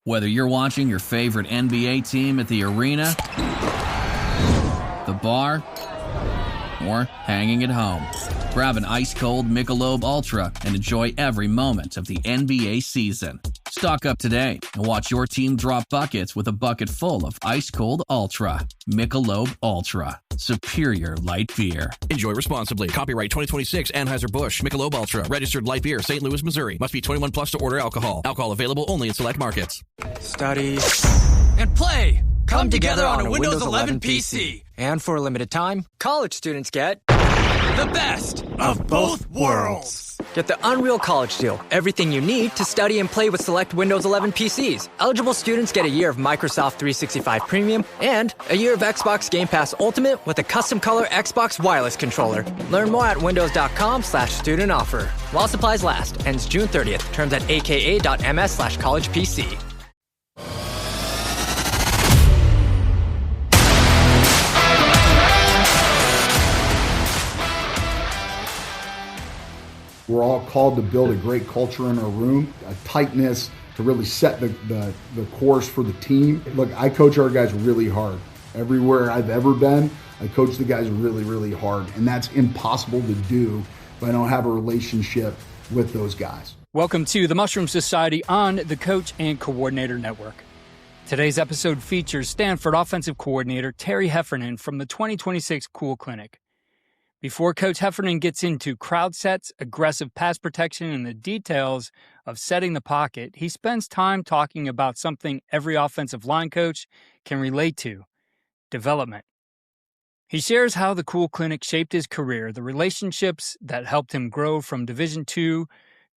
Whether you're watching your favorite NBA team at the arena, the bar, or hanging at home, grab an ice-cold Michelob Ultra and enjoy every moment of the NBA season. Stock up today and watch your team drop buckets with a bucket full of ice-cold Ultra. Michelob Ultra. Superior light beer. Enjoy responsibly. Copyright 2026 Anheuser-Busch. Michelob Ultra. Registered light beer. St. Louis, Missouri. Must be 21 plus to order alcohol. Alcohol available only in select markets. Study and play come together on a Windows 11 PC. And for a limited time, college students get the best of both worlds. Get the Unreal College Deal. Everything you need to study and play with select Windows 11 PCs. Eligible students get a year of Microsoft 365 Premium and a year of Xbox Game Pass Ultimate with a custom color Xbox wireless controller. Learn more at windows.com/student offer. While supplies last. Ends June 30th. Terms at aka.ms/collegepc. We're all called to build a great culture in our room, a tightness to really set the course for the team. Look, I coach our guys really hard. Everywhere I've ever been, I coach the guys really, really hard. And that's impossible to do if I don't have a relationship with those guys. Welcome to the Mushroom Society on the Coach and Coordinator Network. Today's episode features Stanford offensive coordinator Terry Heffernan from the 2026 C.O.O.L Clinic. Before Coach Heffernan gets into crowd sets, aggressive pass protection, and the details of setting the pocket, he spends time talking about something every offensive line coach can relate to: development. He shares how the C.O.O.L Clinic shaped his career, the relationships that helped him grow from Division II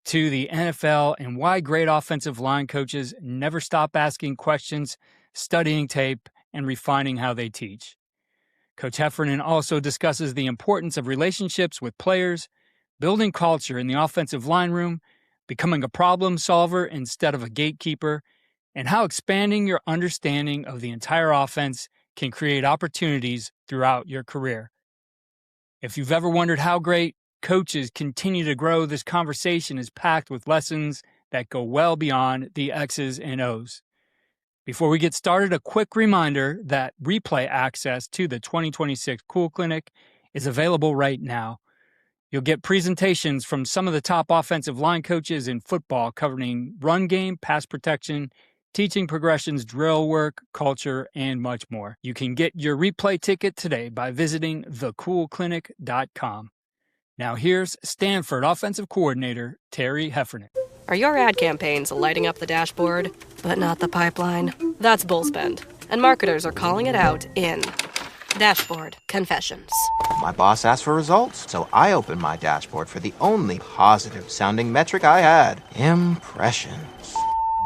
to the NFL, and why great offensive line coaches never stop asking questions, studying tape, and refining how they teach. Coach Heffernan also discusses the importance of relationships with players, building culture in the offensive line room, becoming a problem solver instead of a gatekeeper, and how expanding your understanding of the entire offense can create opportunities throughout your career. If you've ever wondered how great coaches continue to grow, this conversation is packed with lessons that go well beyond the X's and O's. Before we get started, a quick reminder that replay access to the 2026 C.O.O.L Clinic is available right now. You'll get presentations from some of the top offensive line coaches in football covering run game, pass protection, teaching progressions, drill work, culture, and much more. You can get your replay ticket today by visiting thecoolclinic.com. Now here's Stanford offensive coordinator Terry Heffernan. Are your ad campaigns lighting up the dashboard, but not the pipeline? That's bull spend, and marketers are calling it out in Dashboard Confessions. My boss asked for results, so I opened my dashboard for the only positive-sounding metric I had: impressions.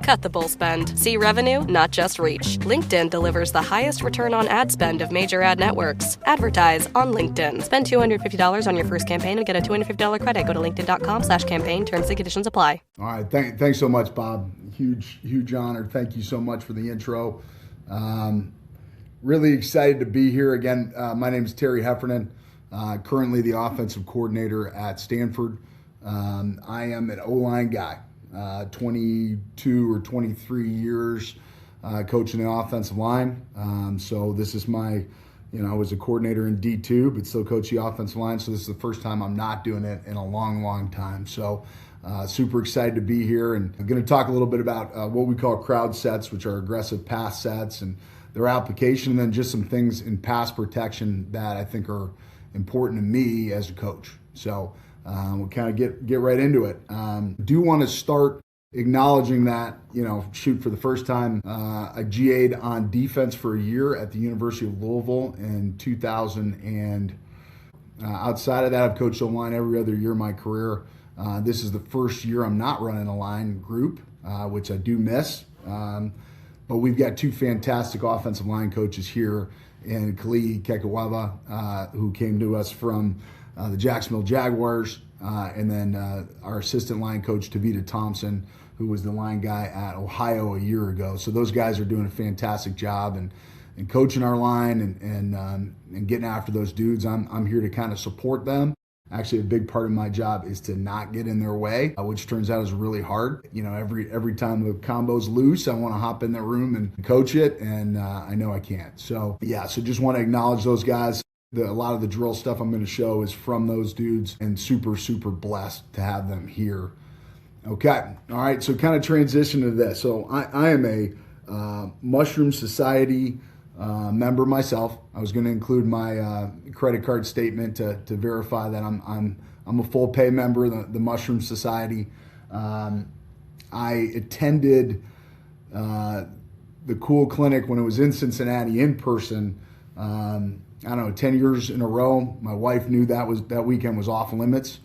Cut the bull spend. See revenue, not just reach. LinkedIn delivers the highest return on ad spend of major ad networks. Advertise on LinkedIn. Spend $250 on your first campaign and get a $250 credit. Go to linkedin.com/campaign. Terms and conditions apply. All right. Thanks so much, Bob. Huge honor. Thank you so much for the intro. Really excited to be here again. My name is Terry Heffernan, currently the offensive coordinator at Stanford. I am an O-line guy. 22 or 23 years coaching the offensive line. So this is my, I was a coordinator in D2, but still coach the offensive line. So this is the first time I'm not doing it in a long time. So super excited to be here. And I'm going to talk a little bit about what we call crowd sets, which are aggressive pass sets and their application, and then just some things in pass protection that I think are important to me as a coach. So we'll kind of get right into it. Do want to start acknowledging that, for the first time, I GA'd on defense for a year at the University of Louisville in 2000. And outside of that, I've coached O-line every other year of my career. This is the first year I'm not running a line group, which I do miss. But we've got two fantastic offensive line coaches here in Kali Kekawaba, who came to us from the Jacksonville Jaguars, and then our assistant line coach, Tavita Thompson, who was the line guy at Ohio a year ago. So those guys are doing a fantastic job and coaching our line and getting after those dudes. I'm here to kind of support them Actually, a big part of my job is to not get in their way, which turns out is really hard. You know, every time the combo's loose, I want to hop in the room and coach it, and I know I can't. So just want to acknowledge those guys. A lot of the drill stuff I'm going to show is from those dudes, and super, super blessed to have them here. Okay, all right, so kind of transition to this. So I am a Mushroom Society member myself. I was going to include my credit card statement to verify that I'm a full pay member of the Mushroom Society. I attended the C.O.O.L clinic when it was in Cincinnati in person. I don't know, 10 years in a row. My wife knew that weekend was off limits.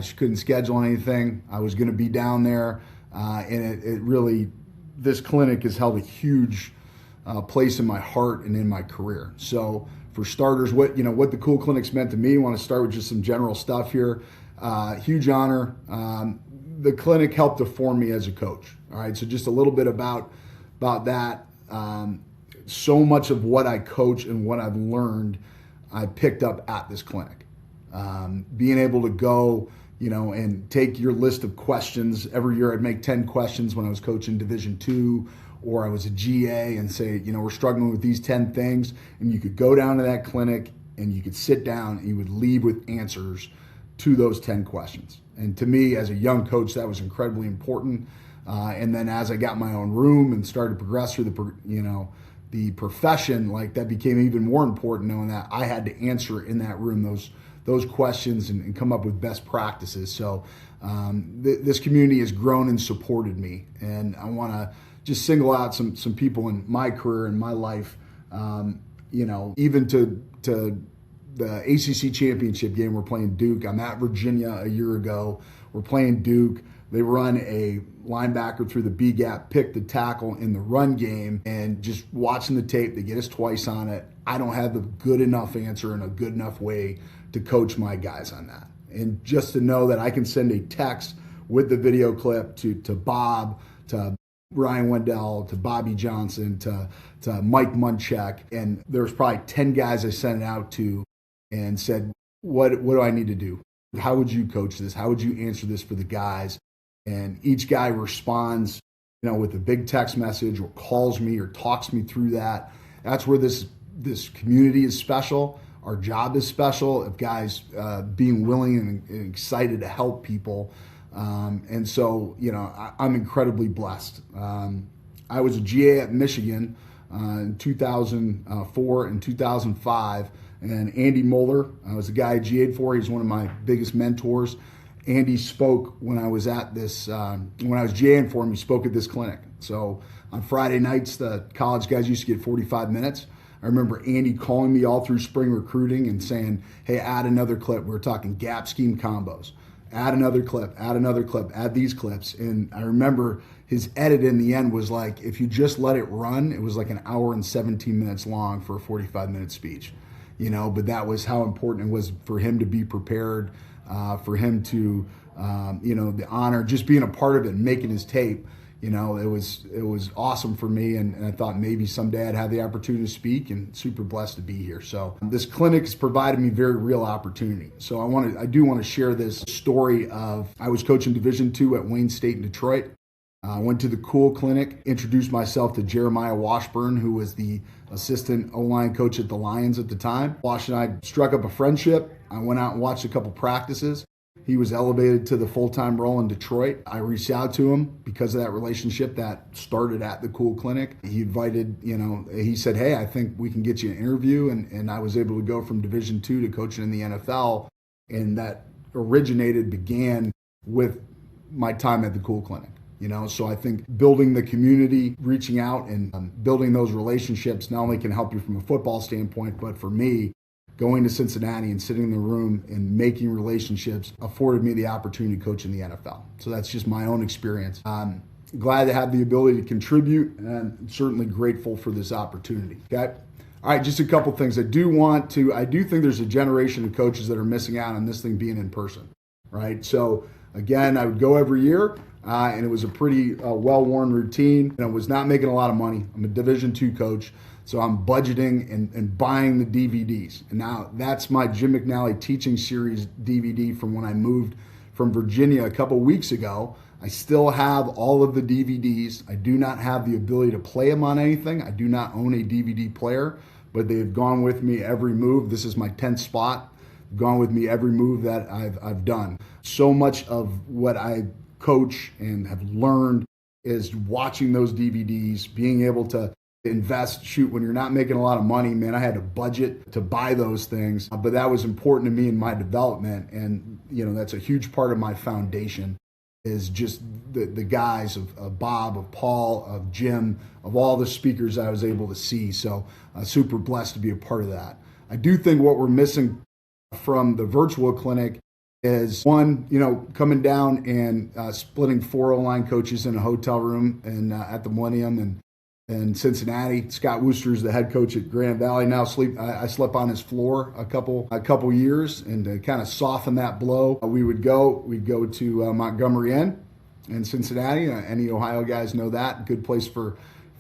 She couldn't schedule anything. I was going to be down there, and it really, this clinic has held a huge place in my heart and in my career. So for starters, what the C.O.O.L clinic's meant to me, I want to start with just some general stuff here. Huge honor. The clinic helped to form me as a coach. All right, so just a little bit about that. So much of what I coach and what I've learned, I picked up at this clinic. Being able to go, and take your list of questions. Every year I'd make 10 questions when I was coaching Division II, or I was a GA, and say, we're struggling with these 10 things. And you could go down to that clinic and you could sit down and you would leave with answers to those 10 questions. And to me, as a young coach, that was incredibly important. And then as I got my own room and started to progress through the profession, like that became even more important, knowing that I had to answer in that room those questions and come up with best practices. So this community has grown and supported me, and I want to just single out some people in my career and my life. Even to the ACC championship game, we're playing Duke. I'm at Virginia a year ago. We're playing Duke. They run a linebacker through the B gap, pick the tackle in the run game, and just watching the tape, they get us twice on it. I don't have the good enough answer and a good enough way to coach my guys on that. And just to know that I can send a text with the video clip to Bob, to Ryan Wendell, to Bobby Johnson, to Mike Munchak, and there's probably 10 guys I sent it out to and said, what do I need to do? How would you coach this? How would you answer this for the guys? And each guy responds, with a big text message or calls me or talks me through that. That's where this community is special. Our job is special, of guys being willing and excited to help people. And so, I'm incredibly blessed. I was a GA at Michigan in 2004 and 2005. And Andy Moeller was the guy I GA'd for. He's one of my biggest mentors. Andy spoke when I was at this, when I was GAing for him, he spoke at this clinic. So on Friday nights, the college guys used to get 45 minutes. I remember Andy calling me all through spring recruiting and saying, hey, add another clip. We were talking gap scheme combos. Add another clip, add these clips. And I remember his edit in the end was like, if you just let it run, it was like an hour and 17 minutes long for a 45-minute speech. But that was how important it was for him to be prepared, for him to, the honor, just being a part of it and making his tape. It was awesome for me, and I thought maybe someday I'd have the opportunity to speak, and super blessed to be here. So this clinic has provided me very real opportunity. So I do want to share this story of, I was coaching Division II at Wayne State in Detroit. I went to the C.O.O.L clinic, introduced myself to Jeremiah Washburn, who was the assistant O-line coach at the Lions at the time. Wash and I struck up a friendship. I went out and watched a couple practices. He was elevated to the full-time role in Detroit. I reached out to him because of that relationship that started at the C.O.O.L clinic. He invited, he said, hey, I think we can get you an interview. And I was able to go from Division II to coaching in the NFL. And that began with my time at the C.O.O.L clinic. So I think building the community, reaching out and building those relationships not only can help you from a football standpoint, but for me, going to Cincinnati and sitting in the room and making relationships afforded me the opportunity to coach in the NFL. So that's just my own experience. I'm glad to have the ability to contribute, and certainly grateful for this opportunity. Okay. All right, just a couple things. I do think there's a generation of coaches that are missing out on this thing being in person, right? So again, I would go every year. and it was a pretty well-worn routine. And I was not making a lot of money. I'm a Division II coach, so I'm budgeting and buying the DVDs. And now that's my Jim McNally teaching series DVD from when I moved from Virginia a couple weeks ago. I still have all of the DVDs. I do not have the ability to play them on anything. I do not own a DVD player, but they've gone with me every move. This is my 10th spot. Gone with me every move that I've done. So much of what I coach and have learned is watching those DVDs, being able to invest. Shoot, when you're not making a lot of money, man, I had to budget to buy those things, but that was important to me in my development. And that's a huge part of my foundation, is just the guys of Bob, of Paul, of Jim, of all the speakers I was able to see. So super blessed to be a part of that. I do think what we're missing from the virtual clinic is, one, coming down and splitting 4 O-line coaches in a hotel room and at the Millennium and Cincinnati. Scott Wooster is the head coach at Grand Valley now. I slept on his floor a couple years, and to kind of soften that blow, we'd go to Montgomery Inn in Cincinnati. Any Ohio guys know that. Good place for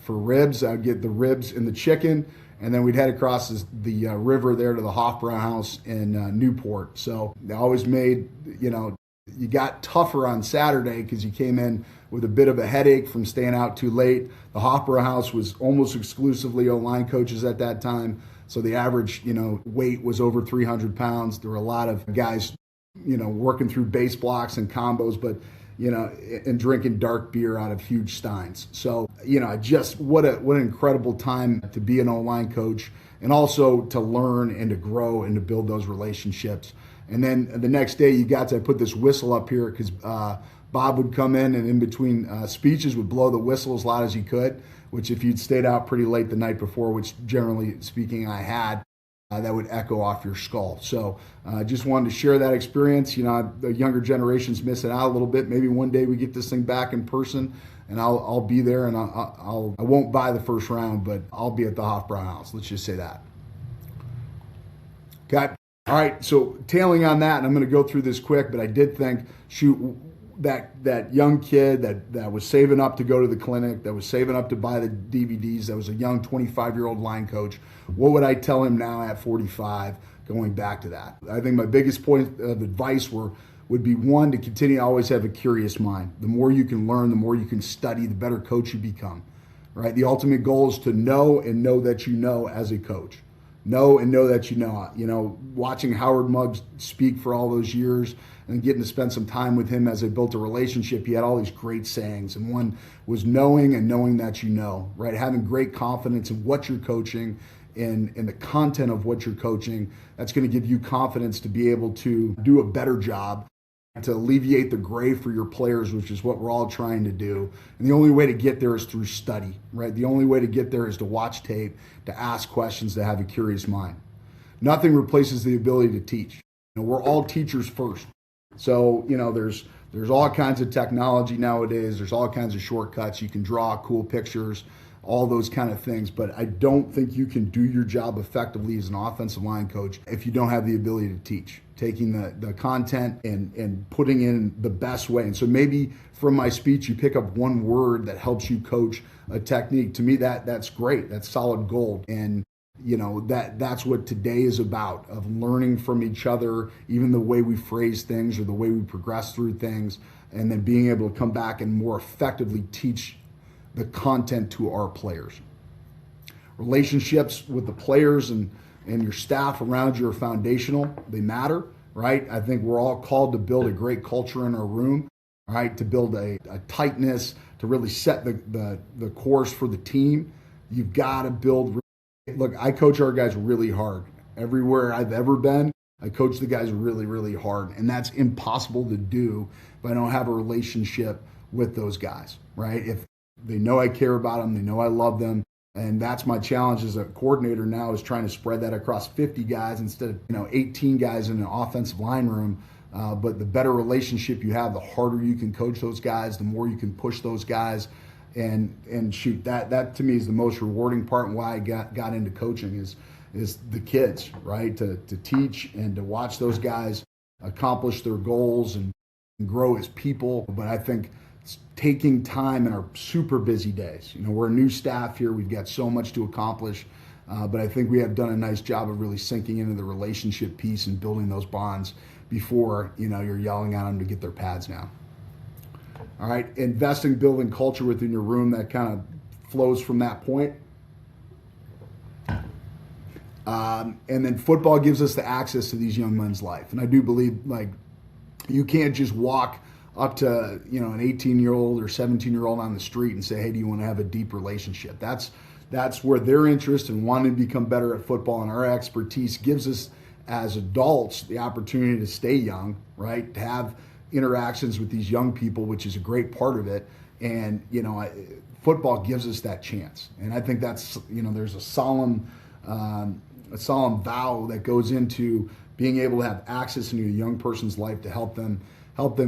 ribs. I'd get the ribs and the chicken, and then we'd head across the river there to the Hofbrauer House in Newport. So they always made, you got tougher on Saturday because you came in with a bit of a headache from staying out too late. The Hofbrauer House was almost exclusively O-line coaches at that time. So the average, weight was over 300 pounds. There were a lot of guys, working through base blocks and combos, but, and drinking dark beer out of huge steins. So, what an incredible time to be an O-line coach, and also to learn and to grow and to build those relationships. And then the next day I put this whistle up here because Bob would come in between speeches would blow the whistle as loud as he could, which if you'd stayed out pretty late the night before, which generally speaking I had, that would echo off your skull. So I just wanted to share that experience. The younger generation's missing out a little bit. Maybe one day we get this thing back in person, and I'll be there, and I won't buy the first round, but I'll be at the Hofbrauer House. Let's just say that. Okay. All right. So tailing on that, and I'm going to go through this quick, but I did think, that young kid that was saving up to go to the clinic, that was saving up to buy the DVDs, that was a young 25-year-old line coach, what would I tell him now at 45 going back to that? I think my biggest point of advice would be, one, to continue to always have a curious mind. The more you can learn, the more you can study, the better coach you become, right? The ultimate goal is to know and know that you know as a coach. Know and know that you know. Watching Howard Muggs speak for all those years and getting to spend some time with him as they built a relationship, he had all these great sayings. And one was knowing and knowing that you know, right? Having great confidence in what you're coaching and the content of what you're coaching. That's going to give you confidence to be able to do a better job, to alleviate the gray for your players, which is what we're all trying to do. And the only way to get there is through study, right? The only way to get there is to watch tape, to ask questions, to have a curious mind. Nothing replaces the ability to teach. We're all teachers first. So, there's all kinds of technology nowadays. There's all kinds of shortcuts. You can draw cool pictures, all those kind of things. But I don't think you can do your job effectively as an offensive line coach if you don't have the ability to teach, taking the content and putting in the best way. And so maybe from my speech, you pick up one word that helps you coach a technique. To me, that's great. That's solid gold. And that's what today is about, of learning from each other, even the way we phrase things or the way we progress through things, and then being able to come back and more effectively teach the content to our players. Relationships with the players and your staff around you are foundational. They matter, right? I think we're all called to build a great culture in our room, right? To build a tightness, to really set the course for the team. You've got to build. Look, I coach our guys really hard. Everywhere I've ever been, I coach the guys really, really hard. And that's impossible to do if I don't have a relationship with those guys, right? If they know I care about them, they know I love them. And that's my challenge as a coordinator now, is trying to spread that across 50 guys instead of 18 guys in an offensive line room. But the better relationship you have, the harder you can coach those guys, the more you can push those guys. And shoot, that to me is the most rewarding part, and why I got into coaching is the kids, right? To teach and to watch those guys accomplish their goals and grow as people. But I think taking time in our super busy days. We're a new staff here. We've got so much to accomplish, but I think we have done a nice job of really sinking into the relationship piece and building those bonds before, you're yelling at them to get their pads down. All right, investing, building culture within your room, that kind of flows from that point. And then football gives us the access to these young men's life. And I do believe, you can't just walk up to, an 18-year-old or 17-year-old on the street and say, hey, do you want to have a deep relationship? That's where their interest in wanting to become better at football and our expertise gives us as adults the opportunity to stay young, right? To have interactions with these young people, which is a great part of it. And, football gives us that chance. And I think that's, there's a solemn vow that goes into being able to have access into a young person's life to help them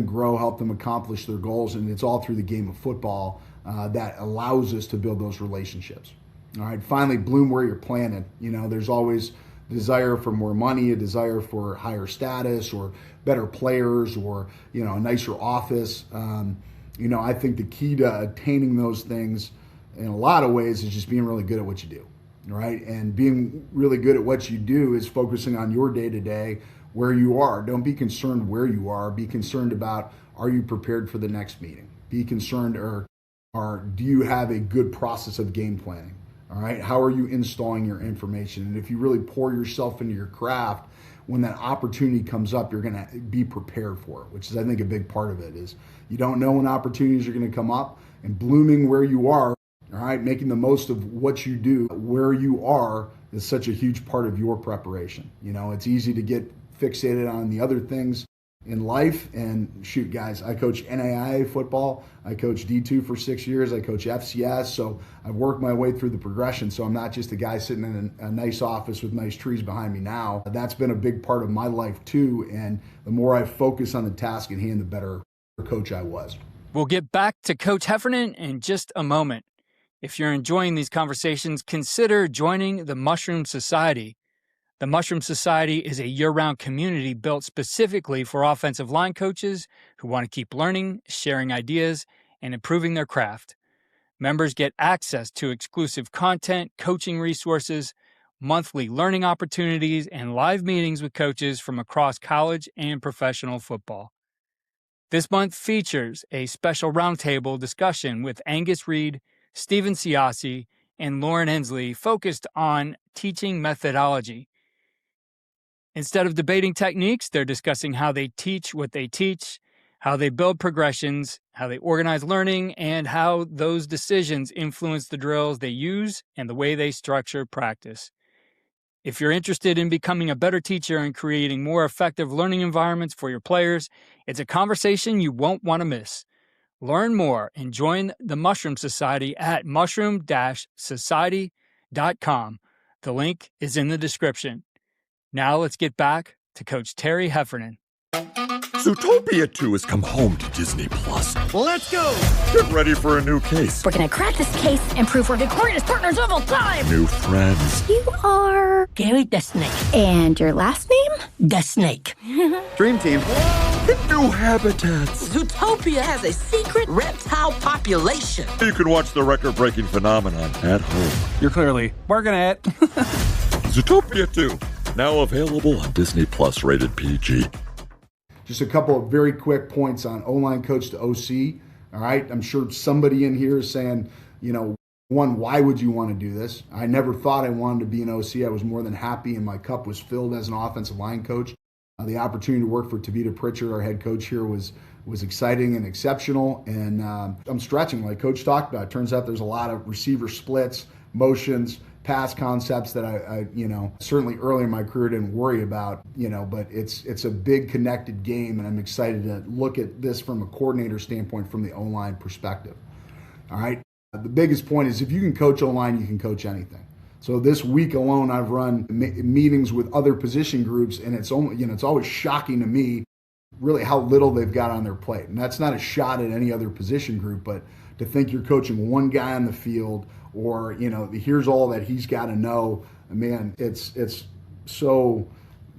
grow, help them accomplish their goals. And it's all through the game of football that allows us to build those relationships. All right, finally, bloom where you're planted. There's always a desire for more money, a desire for higher status or better players or, a nicer office. I think the key to attaining those things in a lot of ways is just being really good at what you do. Right? And being really good at what you do is focusing on your day-to-day, where you are. Don't be concerned where you are. Be concerned about, are you prepared for the next meeting? Be concerned, or do you have a good process of game planning? All right? How are you installing your information? And if you really pour yourself into your craft, when that opportunity comes up, you're going to be prepared for it, which is, I think, a big part of it is you don't know when opportunities are going to come up, and blooming where you are. All right, making the most of what you do, where you are, is such a huge part of your preparation. It's easy to get fixated on the other things in life. And shoot, guys, I coach NAIA football. I coached D2 for 6 years. I coach FCS. So I've worked my way through the progression. So I'm not just a guy sitting in a nice office with nice trees behind me now. That's been a big part of my life too. And the more I focus on the task at hand, the better coach I was. We'll get back to Coach Heffernan in just a moment. If you're enjoying these conversations, consider joining the Mushroom Society. The Mushroom Society is a year-round community built specifically for offensive line coaches who want to keep learning, sharing ideas, and improving their craft. Members get access to exclusive content, coaching resources, monthly learning opportunities, and live meetings with coaches from across college and professional football. This month features a special roundtable discussion with Angus Reed, Stephen Siassi, and Lauren Hensley focused on teaching methodology. Instead of debating techniques, they're discussing how they teach what they teach, how they build progressions, how they organize learning, and how those decisions influence the drills they use and the way they structure practice. If you're interested in becoming a better teacher and creating more effective learning environments for your players, it's a conversation you won't want to miss. Learn more and join the Mushroom Society at mushroom-society.com. The link is in the description. Now let's get back to Coach Terry Heffernan. Zootopia 2 has come home to Disney+. Let's go! Get ready for a new case. We're gonna crack this case and prove we're the greatest partners of all time! New friends. You are... Gary the Snake. And your last name? The Snake. Dream team. And new habitats. Zootopia has a secret reptile population. You can watch the record-breaking phenomenon at home. You're clearly working at Zootopia 2, now available on Disney Plus, rated PG. Just a couple of very quick points on O-line coach to OC. All right, I'm sure somebody in here is saying, one, why would you want to do this? I never thought I wanted to be an OC. I was more than happy, and my cup was filled as an offensive line coach. The opportunity to work for Tavita Pritchard, our head coach here, was exciting and exceptional. And I'm stretching, like Coach talked about. It turns out there's a lot of receiver splits, motions, pass concepts that I certainly early in my career didn't worry about, but it's a big connected game, and I'm excited to look at this from a coordinator standpoint from the O-line perspective. All right. The biggest point is if you can coach O-line, you can coach anything. So this week alone, I've run meetings with other position groups, and it's always shocking to me really how little they've got on their plate. And that's not a shot at any other position group, but to think you're coaching one guy on the field, or here's all that he's got to know. Man, it's so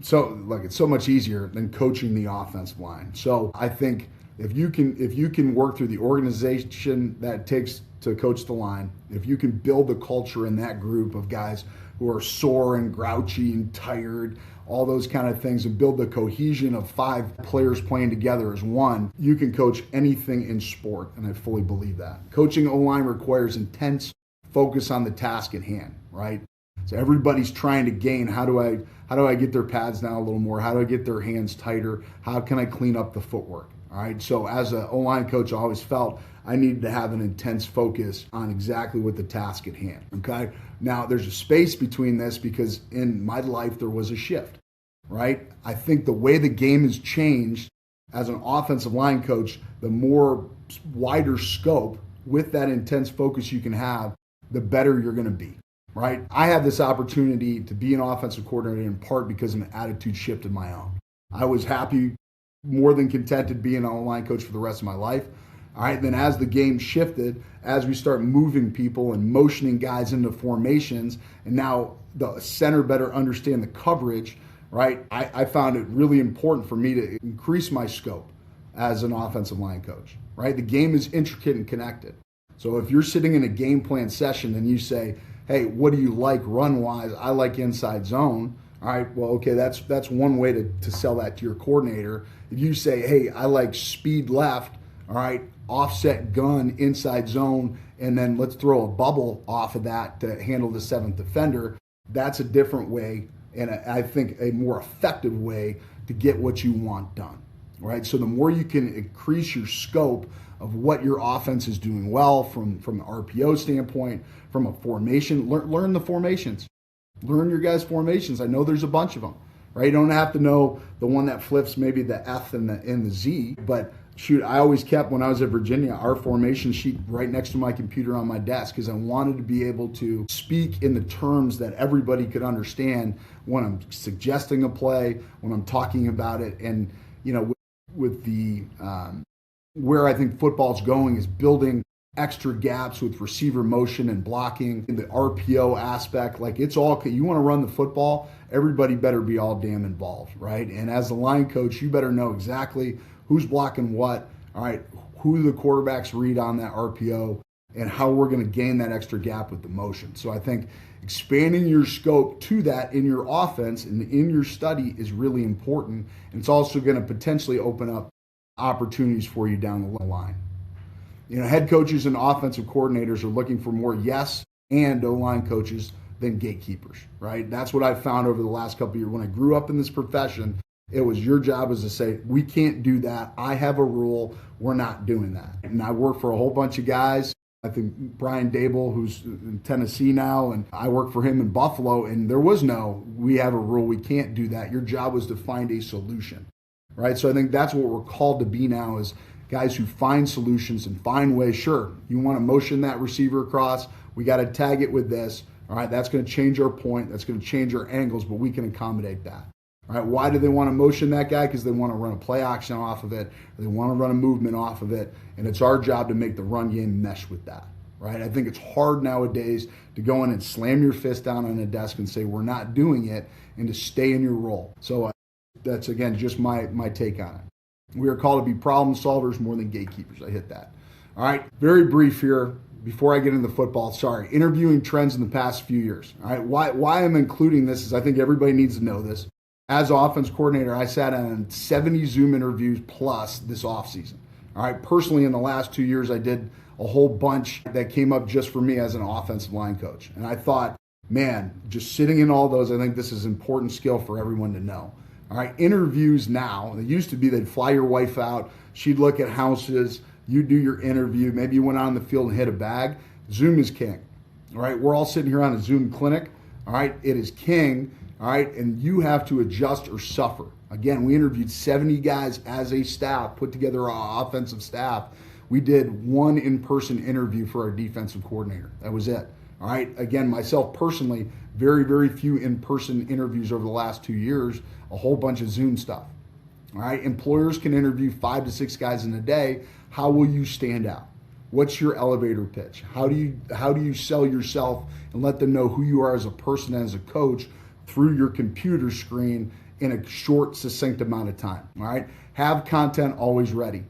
much easier than coaching the offensive line. So I think If you can work through the organization that it takes to coach the line, if you can build the culture in that group of guys who are sore and grouchy and tired, all those kind of things, and build the cohesion of 5 players playing together as one, you can coach anything in sport, and I fully believe that. Coaching O-line requires intense focus on the task at hand, right? So everybody's trying to gain, how do I get their pads down a little more? How do I get their hands tighter? How can I clean up the footwork? All right, so as an O-line coach, I always felt I needed to have an intense focus on exactly what the task at hand, okay? Now, there's a space between this because in my life there was a shift, right? I think the way the game has changed as an offensive line coach, the more wider scope with that intense focus you can have, the better you're going to be, right? I had this opportunity to be an offensive coordinator in part because of an attitude shift of my own. I was happy, more than contented being an O-line coach for the rest of my life. All right, then as the game shifted, as we start moving people and motioning guys into formations, and now the center better understand the coverage, right? I found it really important for me to increase my scope as an offensive line coach, right? The game is intricate and connected. So if you're sitting in a game plan session and you say, hey, what do you like run-wise? I like inside zone. All right, well, okay, that's one way to sell that to your coordinator. If you say, hey, I like speed left, all right, offset gun, inside zone, and then let's throw a bubble off of that to handle the 7th defender, that's a different way, and I think a more effective way to get what you want done, right? So the more you can increase your scope of what your offense is doing well from the RPO standpoint, from a formation, learn the formations. Learn your guys' formations. I know there's a bunch of them, right? You don't have to know the one that flips maybe the F and the Z, but shoot, I always kept, when I was at Virginia, our formation sheet right next to my computer on my desk because I wanted to be able to speak in the terms that everybody could understand when I'm suggesting a play, when I'm talking about it. And, you know, with the where I think football's going is building extra gaps with receiver motion and blocking in the RPO aspect. Like, it's all, you want to run the football, everybody better be all damn involved, right? And as a line coach, you better know exactly who's blocking what, all right, who the quarterbacks read on that RPO, and how we're going to gain that extra gap with the motion. So I think expanding your scope to that in your offense and in your study is really important. And it's also going to potentially open up opportunities for you down the line. You know, head coaches and offensive coordinators are looking for more yes and O-line coaches than gatekeepers, right? That's what I've found over the last couple of years. When I grew up in this profession, it was your job was to say, we can't do that. I have a rule. We're not doing that. And I work for a whole bunch of guys. I think Brian Dable, who's in Tennessee now, and I work for him in Buffalo, and there was no, we have a rule. We can't do that. Your job was to find a solution, right? So I think that's what we're called to be now, is guys who find solutions and find ways. Sure, you want to motion that receiver across. We got to tag it with this. All right, that's going to change our point. That's going to change our angles, but we can accommodate that. All right, why do they want to motion that guy? Because they want to run a play action off of it. Or they want to run a movement off of it. And it's our job to make the run game mesh with that, right? I think it's hard nowadays to go in and slam your fist down on a desk and say, we're not doing it, and to stay in your role. So that's, again, just my take on it. We are called to be problem solvers more than gatekeepers. I hit that. All right, very brief here before I get into football. Sorry, interviewing trends in the past few years. All right, why I'm including this is I think everybody needs to know this. As offense coordinator, I sat on 70 Zoom interviews plus this offseason. All right, personally, in the last 2 years, I did a whole bunch that came up just for me as an offensive line coach. And I thought, man, just sitting in all those, I think this is an important skill for everyone to know. All right, interviews now, it used to be they'd fly your wife out, she'd look at houses, you do your interview, maybe you went out on the field and hit a bag. Zoom is king. All right, we're all sitting here on a Zoom clinic. All right, it is king. All right, and you have to adjust or suffer. Again, we interviewed 70 guys as a staff, put together our offensive staff. We did one in-person interview for our defensive coordinator. That was it. All right, again, myself personally, very, very few in-person interviews over the last 2 years, a whole bunch of Zoom stuff. All right, employers can interview 5 to 6 guys in a day. How will you stand out? What's your elevator pitch? How do you sell yourself and let them know who you are as a person and as a coach through your computer screen in a short, succinct amount of time? All right, have content always ready.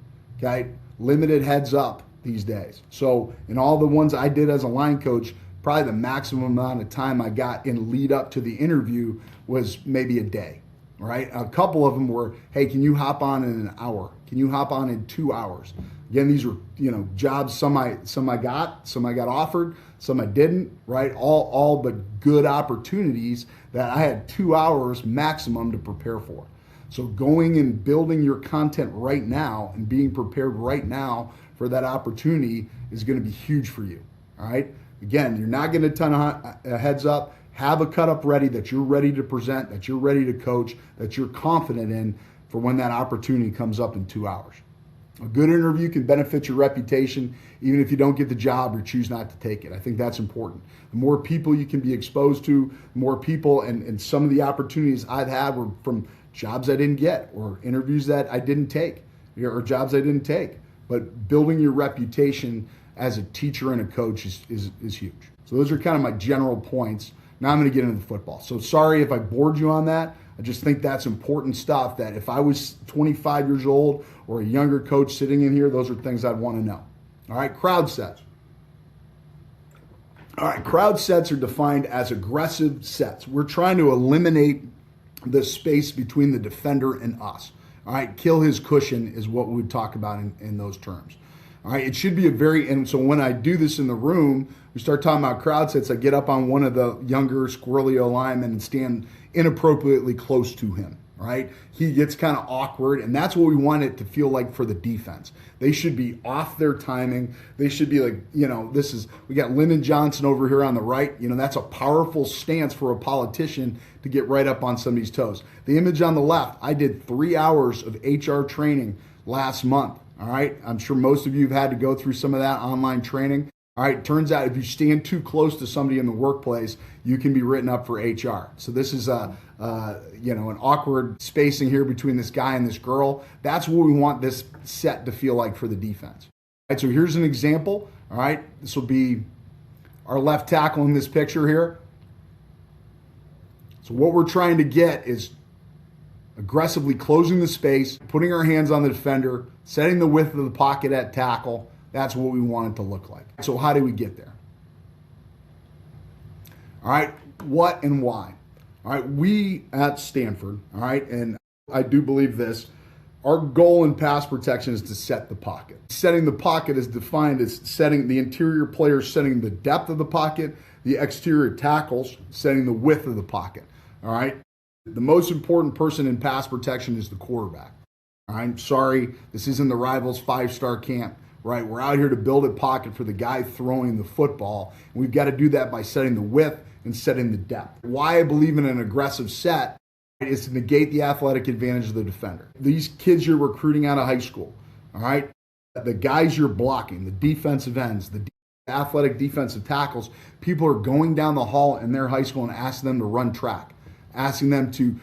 okay? Limited heads up these days. So in all the ones I did as a line coach, probably the maximum amount of time I got in lead up to the interview was maybe a day, right? A couple of them were, hey, can you hop on in an hour? Can you hop on in 2 hours? Again, these were, jobs, some I got offered, some I didn't, right? All but good opportunities that I had 2 hours maximum to prepare for. So going and building your content right now and being prepared right now for that opportunity is going to be huge for you, all right? Again, you're not getting a ton of heads up. Have a cut up ready that you're ready to present, that you're ready to coach, that you're confident in for when that opportunity comes up in 2 hours. A good interview can benefit your reputation even if you don't get the job or choose not to take it. I think that's important. The more people you can be exposed to, more people, and some of the opportunities I've had were from jobs I didn't get or interviews that I didn't take or jobs I didn't take. But building your reputation as a teacher and a coach is huge. So those are kind of my general points. Now I'm going to get into the football. So sorry if I bored you on that. I just think that's important stuff that if I was 25 years old or a younger coach sitting in here, those are things I'd want to know. All right, crowd sets. All right, crowd sets are defined as aggressive sets. We're trying to eliminate the space between the defender and us. All right, kill his cushion is what we would talk about in those terms. All right, it should be and so when I do this in the room, we start talking about crowd sets, I get up on one of the younger squirrely linemen and stand inappropriately close to him, right? He gets kind of awkward, and that's what we want it to feel like for the defense. They should be off their timing. They should be like, we got Lyndon Johnson over here on the right. That's a powerful stance for a politician to get right up on somebody's toes. The image on the left, I did 3 hours of HR training last month. All right, I'm sure most of you have had to go through some of that online training. All right, turns out if you stand too close to somebody in the workplace, you can be written up for HR. So this is an awkward spacing here between this guy and this girl. That's what we want this set to feel like for the defense. All right, so here's an example. All right, this will be our left tackle in this picture here. So what we're trying to get is aggressively closing the space, putting our hands on the defender, setting the width of the pocket at tackle. That's what we want it to look like. So how do we get there? All right, what and why? All right, we at Stanford, all right, and I do believe this, our goal in pass protection is to set the pocket. Setting the pocket is defined as setting the interior players, setting the depth of the pocket, the exterior tackles, setting the width of the pocket, all right? The most important person in pass protection is the quarterback. I'm sorry, this isn't the Rivals 5-star camp, right? We're out here to build a pocket for the guy throwing the football. And we've got to do that by setting the width and setting the depth. Why I believe in an aggressive set is to negate the athletic advantage of the defender. These kids you're recruiting out of high school, all right? The guys you're blocking, the defensive ends, the athletic defensive tackles, people are going down the hall in their high school and asking them to run track. Asking them to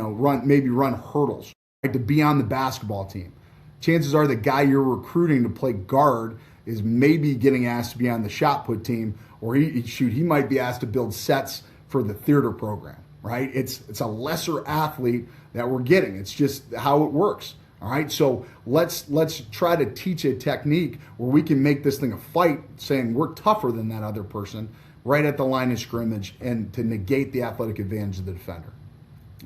run hurdles, right, to be on the basketball team. Chances are the guy you're recruiting to play guard is maybe getting asked to be on the shot put team, or he might be asked to build sets for the theater program, right? It's a lesser athlete that we're getting. It's just how it works. All right, so let's try to teach a technique where we can make this thing a fight, saying we're tougher than that other person, right at the line of scrimmage, and to negate the athletic advantage of the defender.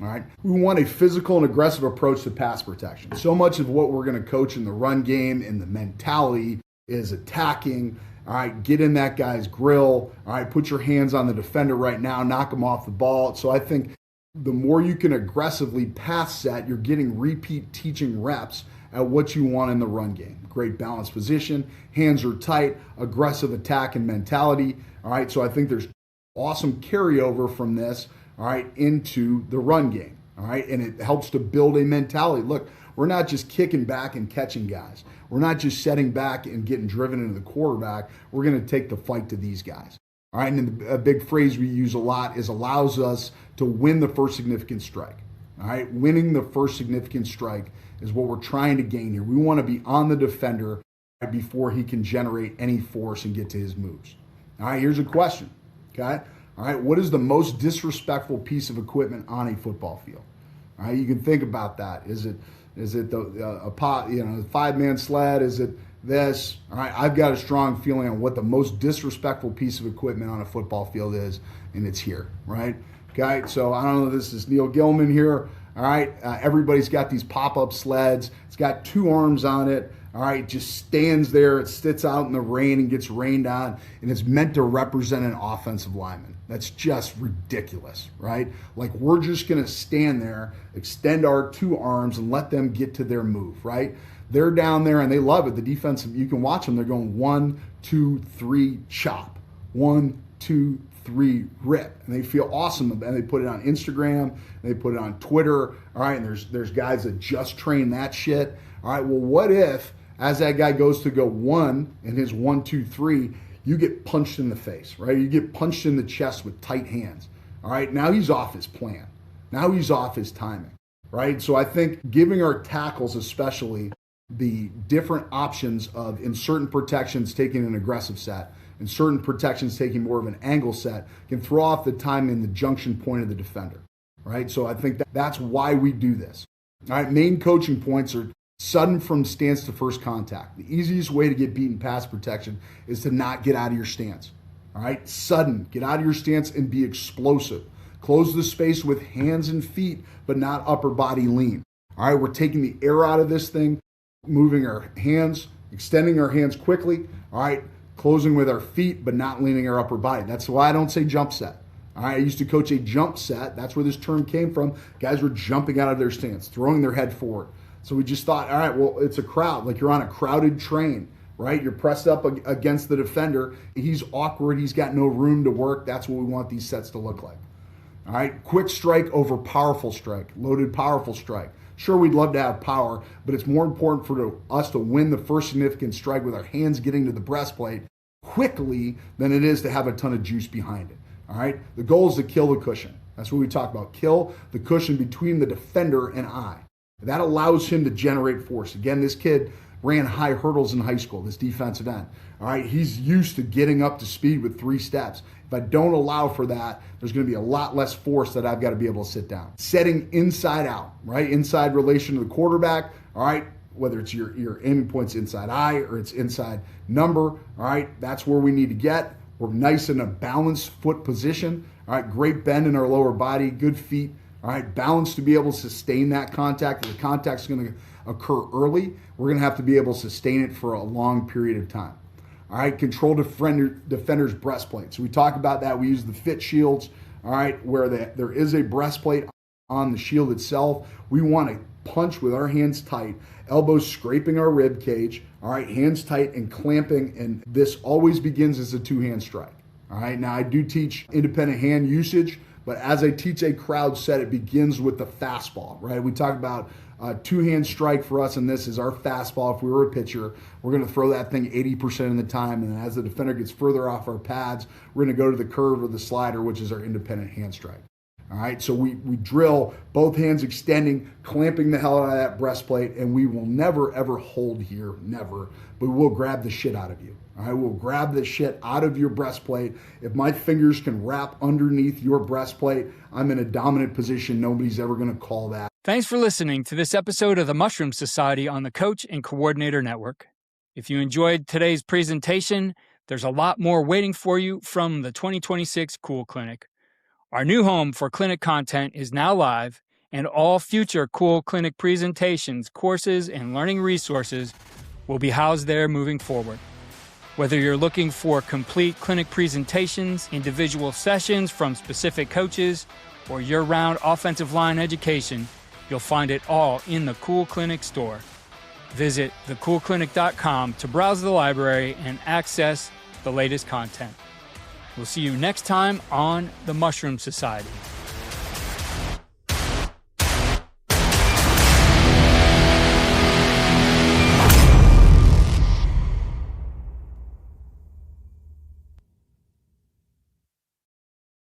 All right. We want a physical and aggressive approach to pass protection. So much of what we're going to coach in the run game and the mentality is attacking. All right, get in that guy's grill. All right, put your hands on the defender right now, knock him off the ball. So I think the more you can aggressively pass set, you're getting repeat teaching reps at what you want in the run game. Great balanced position, hands are tight, aggressive attack and mentality. All right, so I think there's awesome carryover from this, all right, into the run game. All right, and it helps to build a mentality. Look, we're not just kicking back and catching guys. We're not just setting back and getting driven into the quarterback. We're going to take the fight to these guys. All right, and a big phrase we use a lot is allows us to win the first significant strike. All right, winning the first significant strike is what we're trying to gain here. We want to be on the defender before he can generate any force and get to his moves. All right, here's a question, okay? All right, what is the most disrespectful piece of equipment on a football field? All right, you can think about that. Is it Is it the 5-man sled? Is it this? All right, I've got a strong feeling on what the most disrespectful piece of equipment on a football field is, and it's here, right? Okay, so I don't know, this is Neil Gilman here. All right, everybody's got these pop-up sleds. It's got 2 arms on it. All right, just stands there. It sits out in the rain and gets rained on, and it's meant to represent an offensive lineman. That's just ridiculous, right? Like, we're just going to stand there, extend our 2 arms, and let them get to their move, right? They're down there, and they love it. The defensive, you can watch them. They're going 1, 2, 3, chop. 1, 2, 3, rip. And they feel awesome. And they put it on Instagram. They put it on Twitter. All right, and there's guys that just train that shit. All right, well, what if, as that guy goes to go 1 in his 1, 2, 3, you get punched in the face, right? You get punched in the chest with tight hands. All right, now he's off his plan. Now he's off his timing, right? So I think giving our tackles, especially, the different options of, in certain protections, taking an aggressive set, in certain protections, taking more of an angle set, can throw off the timing and the junction point of the defender, right? So I think that's why we do this. All right, main coaching points are sudden from stance to first contact. The easiest way to get beaten pass protection is to not get out of your stance. All right, sudden, get out of your stance and be explosive. Close the space with hands and feet, but not upper body lean. All right, we're taking the air out of this thing, moving our hands, extending our hands quickly. All right, closing with our feet, but not leaning our upper body. That's why I don't say jump set. All right, I used to coach a jump set. That's where this term came from. Guys were jumping out of their stance, throwing their head forward. So we just thought, all right, well, it's a crowd. Like, you're on a crowded train, right? You're pressed up against the defender. He's awkward. He's got no room to work. That's what we want these sets to look like. All right, quick strike over powerful strike, loaded powerful strike. Sure, we'd love to have power, but it's more important for us to win the first significant strike with our hands getting to the breastplate quickly than it is to have a ton of juice behind it. All right, the goal is to kill the cushion. That's what we talk about. Kill the cushion between the defender and I. That allows him to generate force. Again, this kid ran high hurdles in high school, this defensive end. All right, he's used to getting up to speed with 3 steps. If I don't allow for that, there's going to be a lot less force that I've got to be able to sit down. Setting inside out, right? Inside relation to the quarterback, all right? Whether it's your aiming point's inside eye or it's inside number, all right? That's where we need to get. We're nice in a balanced foot position, all right? Great bend in our lower body, good feet, all right? Balance to be able to sustain that contact. If the contact's going to occur early, we're going to have to be able to sustain it for a long period of time. All right, control defender's breastplate. So we talk about that. We use the fit shields, all right, where there is a breastplate on the shield itself. We want to punch with our hands tight, elbows scraping our rib cage, all right, hands tight and clamping, and this always begins as a 2-hand strike. All right, now I do teach independent hand usage, but as I teach a crowd set, it begins with the fastball, right? We talk about 2-hand strike for us, and this is our fastball. If we were a pitcher, we're going to throw that thing 80% of the time, and as the defender gets further off our pads, we're going to go to the curve or the slider, which is our independent hand strike. All right, so we drill both hands extending, clamping the hell out of that breastplate, and we will never, ever hold here, never, but we'll grab the shit out of you. All right, we'll grab the shit out of your breastplate. If my fingers can wrap underneath your breastplate, I'm in a dominant position. Nobody's ever going to call that. Thanks for listening to this episode of the Mushroom Society on the Coach and Coordinator Network. If you enjoyed today's presentation, there's a lot more waiting for you from the 2026 C.O.O.L Clinic. Our new home for clinic content is now live, and all future C.O.O.L Clinic presentations, courses, and learning resources will be housed there moving forward. Whether you're looking for complete clinic presentations, individual sessions from specific coaches, or year-round offensive line education, you'll find it all in the C.O.O.L Clinic store. Visit thecoolclinic.com to browse the library and access the latest content. We'll see you next time on the Mushroom Society.